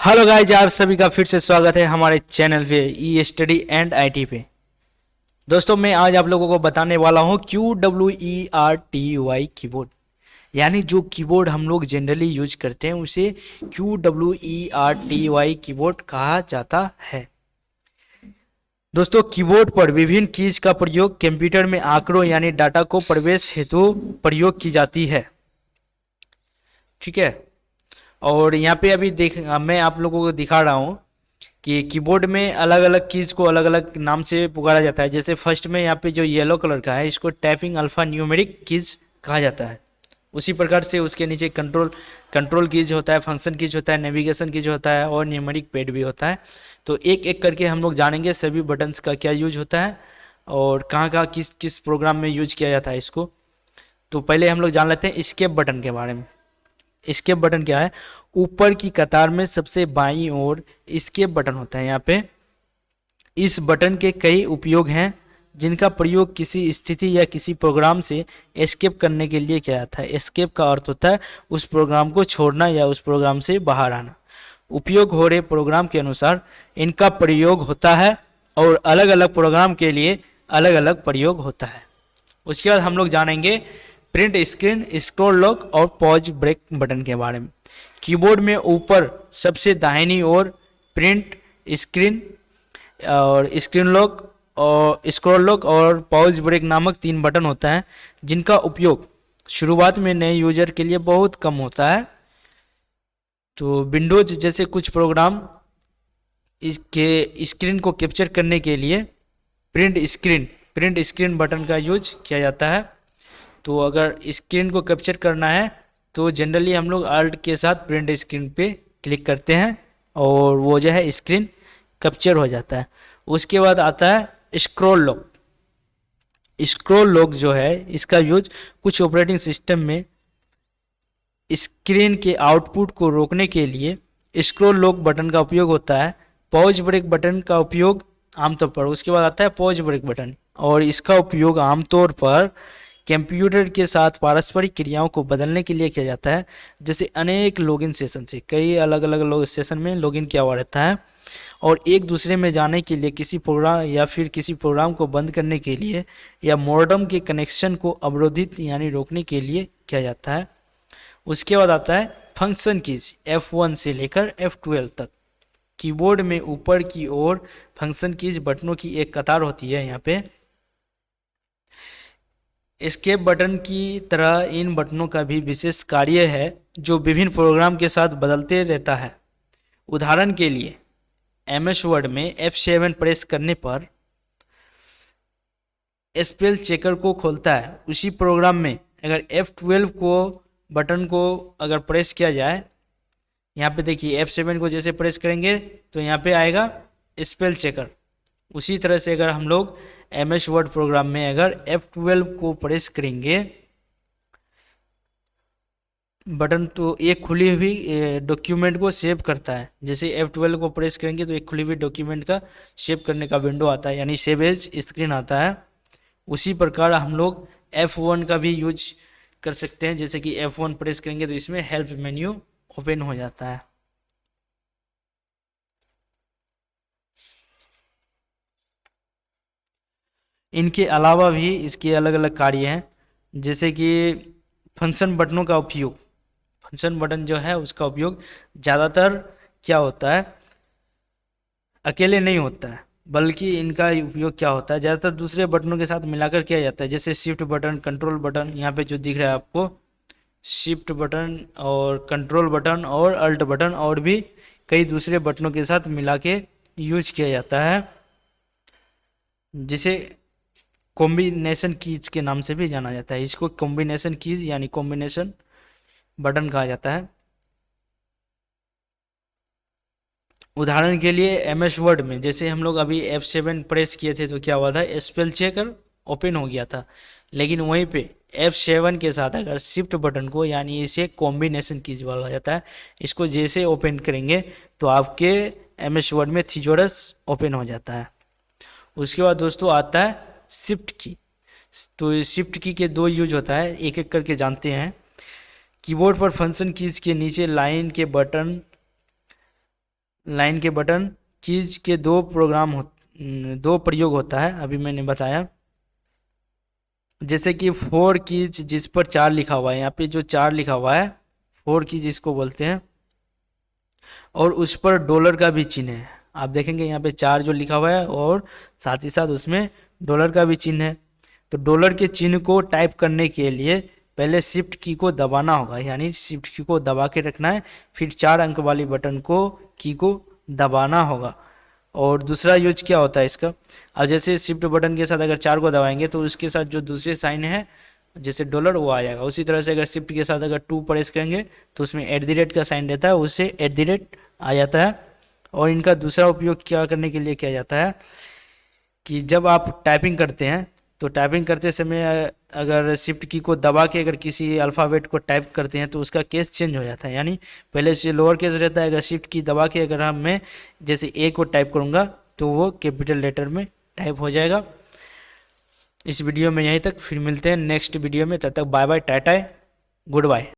Hello guys, आप सभी का फिर से स्वागत है हमारे चैनल पे ई स्टडी एंड आईटी पे। दोस्तों, मैं आज आप लोगों को बताने वाला हूँ QWERTY कीबोर्ड। यानी जो कीबोर्ड हम लोग जनरली यूज करते हैं उसे QWERTY कीबोर्ड कहा जाता है। दोस्तों, कीबोर्ड पर विभिन्न कीज का प्रयोग कंप्यूटर में आंकड़ों यानी डाटा को प्रवेश हेतु प्रयोग की जाती है। ठीक है। और यहाँ पे अभी मैं आप लोगों को दिखा रहा हूँ कि कीबोर्ड में अलग अलग कीज को अलग अलग नाम से पुकारा जाता है। जैसे फर्स्ट में यहाँ पे जो येलो कलर का है इसको टाइपिंग अल्फा न्यूमेरिक कीज कहा जाता है। उसी प्रकार से उसके नीचे कंट्रोल कीज होता है, फंक्शन कीज होता है, नेविगेशन कीज होता है और न्यूमेरिक पैड भी होता है। तो एक एक करके हम लोग जानेंगे सभी बटन्स का क्या यूज होता है और कहाँ कहाँ किस किस प्रोग्राम में यूज किया जाता है इसको। तो पहले हम लोग जान लेते हैं एस्केप बटन के बारे में। एस्केप बटन क्या है? ऊपर की कतार में सबसे बाईं ओर एस्केप बटन होता है। यहाँ पे इस बटन के कई उपयोग हैं जिनका प्रयोग किसी स्थिति या किसी प्रोग्राम से एस्केप करने के लिए किया जाता है। एस्केप का अर्थ होता है उस प्रोग्राम को छोड़ना या उस प्रोग्राम से बाहर आना। उपयोग हो रहे प्रोग्राम के अनुसार इनका प्रयोग होता है और अलग अलग प्रोग्राम के लिए अलग अलग प्रयोग होता है। उसके बाद हम लोग जानेंगे प्रिंट स्क्रीन, स्क्रॉल लॉक और पॉज ब्रेक बटन के बारे में। कीबोर्ड में ऊपर सबसे दाहिनी ओर प्रिंट स्क्रीन और स्क्रीन लॉक और स्क्रॉल लॉक और पॉज ब्रेक नामक 3 बटन होता है जिनका उपयोग शुरुआत में नए यूजर के लिए बहुत कम होता है। तो विंडोज जैसे कुछ प्रोग्राम इसके स्क्रीन को कैप्चर करने के लिए प्रिंट स्क्रीन बटन का यूज किया जाता है। तो अगर स्क्रीन को कैप्चर करना है तो जनरली हम लोग अल्ट के साथ प्रिंट स्क्रीन पे क्लिक करते हैं और वो जो है स्क्रीन कैप्चर हो जाता है। उसके बाद आता है स्क्रॉल लॉक। स्क्रॉल लॉक जो है इसका यूज कुछ ऑपरेटिंग सिस्टम में स्क्रीन के आउटपुट को रोकने के लिए स्क्रॉल लॉक बटन का उपयोग होता है। पॉज ब्रेक बटन का उपयोग आमतौर पर, उसके बाद आता है पॉज ब्रेक बटन, और इसका उपयोग आमतौर पर कंप्यूटर के साथ पारस्परिक क्रियाओं को बदलने के लिए किया जाता है। जैसे अनेक लॉगिन सेशन से कई अलग अलग सेशन में लॉगिन किया हुआ रहता है और एक दूसरे में जाने के लिए किसी प्रोग्राम या फिर किसी प्रोग्राम को बंद करने के लिए या मॉडेम के कनेक्शन को अवरोधित यानी रोकने के लिए किया जाता है। उसके बाद आता है फंक्शन कीज F1 से लेकर F12 तक। कीबोर्ड में ऊपर की ओर फंक्शन कीज बटनों की एक कतार होती है। यहाँ पे एस्केप बटन की तरह इन बटनों का भी विशेष कार्य है जो विभिन्न प्रोग्राम के साथ बदलते रहता है। उदाहरण के लिए MS वर्ड में F7 प्रेस करने पर स्पेल चेकर को खोलता है। उसी प्रोग्राम में अगर F12 को बटन को अगर प्रेस किया जाए, यहाँ पे देखिए F7 को जैसे प्रेस करेंगे तो यहाँ पे आएगा स्पेल चेकर। उसी तरह से अगर हम लोग MS वर्ड प्रोग्राम में अगर F12 को प्रेस करेंगे बटन तो एक खुली हुई डॉक्यूमेंट को सेव करता है। जैसे F12 को प्रेस करेंगे तो एक खुली हुई डॉक्यूमेंट का सेव करने का विंडो आता है यानी सेव एज स्क्रीन आता है। उसी प्रकार हम लोग F1 का भी यूज कर सकते हैं। जैसे कि F1 प्रेस करेंगे तो इसमें हेल्प मेन्यू ओपन हो जाता है। इनके अलावा भी इसके अलग अलग कार्य हैं। जैसे कि फंक्शन बटनों का उपयोग, फंक्शन बटन जो है उसका उपयोग ज़्यादातर क्या होता है, अकेले नहीं होता है, बल्कि इनका उपयोग क्या होता है ज़्यादातर दूसरे बटनों के साथ मिलाकर किया जाता है। जैसे शिफ्ट बटन, कंट्रोल बटन, यहाँ पे जो दिख रहा है आपको शिफ्ट बटन और कंट्रोल बटन और अल्ट बटन, और भी कई दूसरे बटनों के साथ मिला के यूज किया जाता है, जिसे कॉम्बिनेशन कीज के नाम से भी जाना जाता है। इसको कॉम्बिनेशन कीज यानी कॉम्बिनेशन बटन कहा जाता है। उदाहरण के लिए MS वर्ड में जैसे हम लोग अभी F7 प्रेस किए थे तो क्या हुआ था, स्पेल चेकर ओपन हो गया था। लेकिन वहीं पे F7 के साथ अगर शिफ्ट बटन को यानी इसे कॉम्बिनेशन कीज बोला जाता है, इसको जैसे ओपन करेंगे तो आपके MS वर्ड में थिजोरस ओपन हो जाता है। उसके बाद दोस्तों आता है शिफ्ट की। तो शिफ्ट की के 2 यूज होता है, एक एक करके जानते हैं। कीबोर्ड पर फंक्शन कीज के नीचे लाइन के बटन लाइन के बटन कीज के दो प्रयोग होता है, अभी मैंने बताया। जैसे कि 4 कीज जिस पर 4 लिखा हुआ है, यहाँ पे जो 4 लिखा हुआ है 4 कीज इसको बोलते हैं, और उस पर डॉलर का भी चिन्ह है। आप देखेंगे यहाँ पे 4 जो लिखा हुआ है और साथ ही साथ उसमें डॉलर का भी चिन्ह है। तो डॉलर के चिन्ह को टाइप करने के लिए पहले शिफ्ट की को दबाना होगा, यानी शिफ्ट की को दबा के रखना है, फिर 4 अंक वाली बटन को की को दबाना होगा। और दूसरा यूज क्या होता है इसका, अब जैसे शिफ्ट बटन के साथ अगर 4 को दबाएंगे तो उसके साथ जो दूसरे साइन है जैसे डॉलर वो आ जाएगा। उसी तरह से अगर शिफ्ट के साथ अगर 2 प्रेस करेंगे तो उसमें @ का साइन रहता है, उससे @ आ जाता है। और इनका दूसरा उपयोग क्या करने के लिए किया जाता है कि जब आप टाइपिंग करते हैं तो टाइपिंग करते समय अगर शिफ्ट की को दबा के अगर किसी अल्फ़ाबेट को टाइप करते हैं तो उसका केस चेंज हो जाता है, यानी पहले से लोअर केस रहता है, अगर शिफ्ट की दबा के अगर मैं जैसे ए को टाइप करूँगा तो वो कैपिटल लेटर में टाइप हो जाएगा। इस वीडियो में यहीं तक, फिर मिलते हैं नेक्स्ट वीडियो में, तब तक bye bye, tata, good bye.